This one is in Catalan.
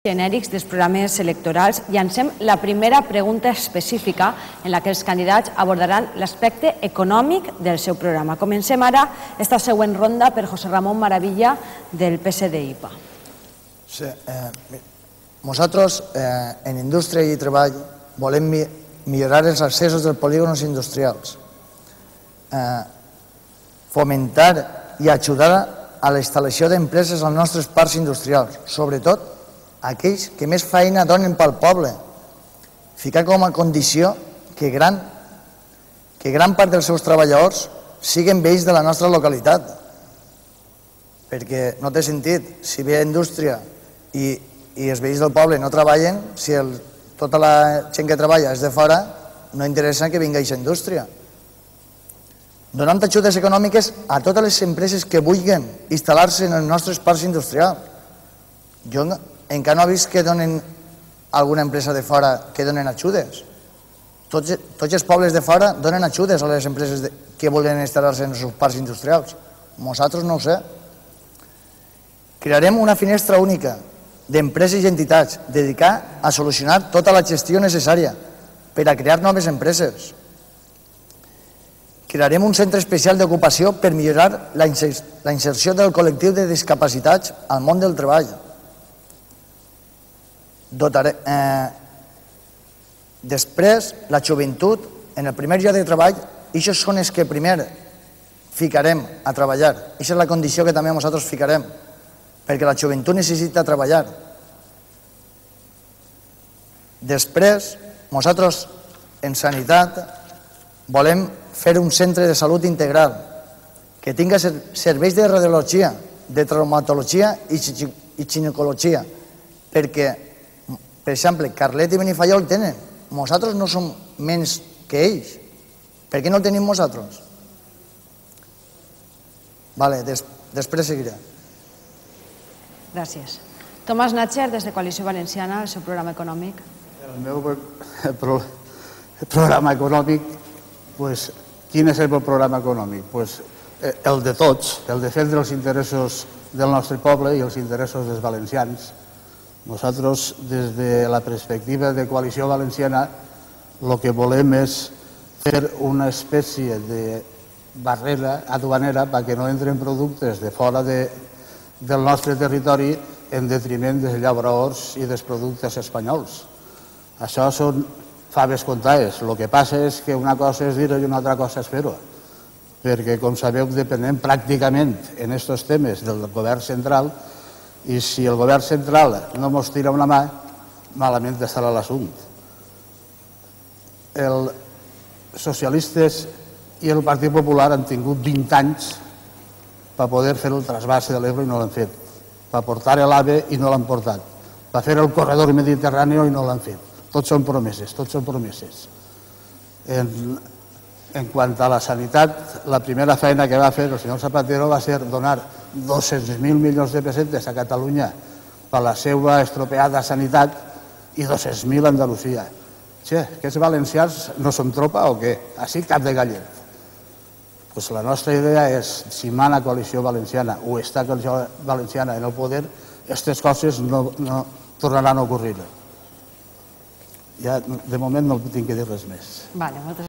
genèrics dels programes electorals, llancem la primera pregunta específica en la que els candidats abordaran l'aspecte econòmic del seu programa. Comencem ara esta següent ronda per José Ramón Maravilla del PSD-IPA. Sí, nosaltres en Indústria i Treball volem millorar els accessos dels polígons industrials, fomentar i ajudar a la instal·lació d'empreses als nostres parcs industrials, sobretot aquells que més feina donen pel poble, ficar com a condició que gran part dels seus treballadors siguin vells de la nostra localitat, perquè no té sentit, si ve a indústria i els vells del poble no treballen, si tota la gent que treballa és de fora, no interessa que vingui a aquesta indústria. Donant ajudes econòmiques a totes les empreses que vulguin instal·lar-se en els nostres parcs industrials. Jo encara no he vist que donen alguna empresa de fora que donen ajudes. Tots els pobles de fora donen ajudes a les empreses que volen instal·lar-se en els seus parcs industrials. Nosaltres no ho sé. Crearem una finestra única d'empreses i entitats dedicada a solucionar tota la gestió necessària per a crear noves empreses. Crearem un centre especial d'ocupació per millorar la inserció del col·lectiu de discapacitats al món del treball. Després, la joventut, en el primer lloc de treball, aquests són els que primer ficarem a treballar. Aquesta és la condició que també nosaltres ficarem, perquè la joventut necessita treballar. Després, nosaltres, en sanitat, volem fer un centre de salut integral que tingui serveis de radiologia, de traumatologia i ginecologia, perquè, per exemple, Carlet i Benifaió el tenen. Nosaltres no som menys que ells. Per què no el tenim nosaltres? Després seguiré. Gràcies. Tomàs Natcher, des de Coalició Valenciana, el seu programa econòmic. El meu programa econòmic, quin és el meu programa econòmic? El de tots, el defendre els interessos del nostre poble i els interessos dels valencians. Nosaltres, des de la perspectiva de Coalició Valenciana, el que volem és fer una espècie de barrera aduanera perquè no entren productes de fora del nostre territori en detriment dels llautadors i dels productes espanyols. Això són faves comptades. El que passa és que una cosa és dir-ho i una altra cosa és fer-ho. Perquè, com sabeu, depenem pràcticament en aquests temes del govern central i si el govern central no ens tira una mà, malament estarà l'assumpte. Els socialistes i el Partit Popular han tingut 20 anys per poder fer el trasbàs de l'Ebre i no l'han fet, per portar l'AVE i no l'han portat, per fer el corredor mediterrani i no l'han fet. Tots són promeses, tots són promeses. En quant a la sanitat, la primera feina que va fer el senyor Zapatero va ser donar 200.000 milions de pessetes a Catalunya per la seva estropeada sanitat i 200.000 a Andalusia. Aquests valencians no són tropa o què? Així cap de gallet. La nostra idea és, si mana Coalició Valenciana o està Coalició Valenciana en el poder, aquestes coses no tornaran a ocorrir. Ja, de moment, no tinc que dir res més.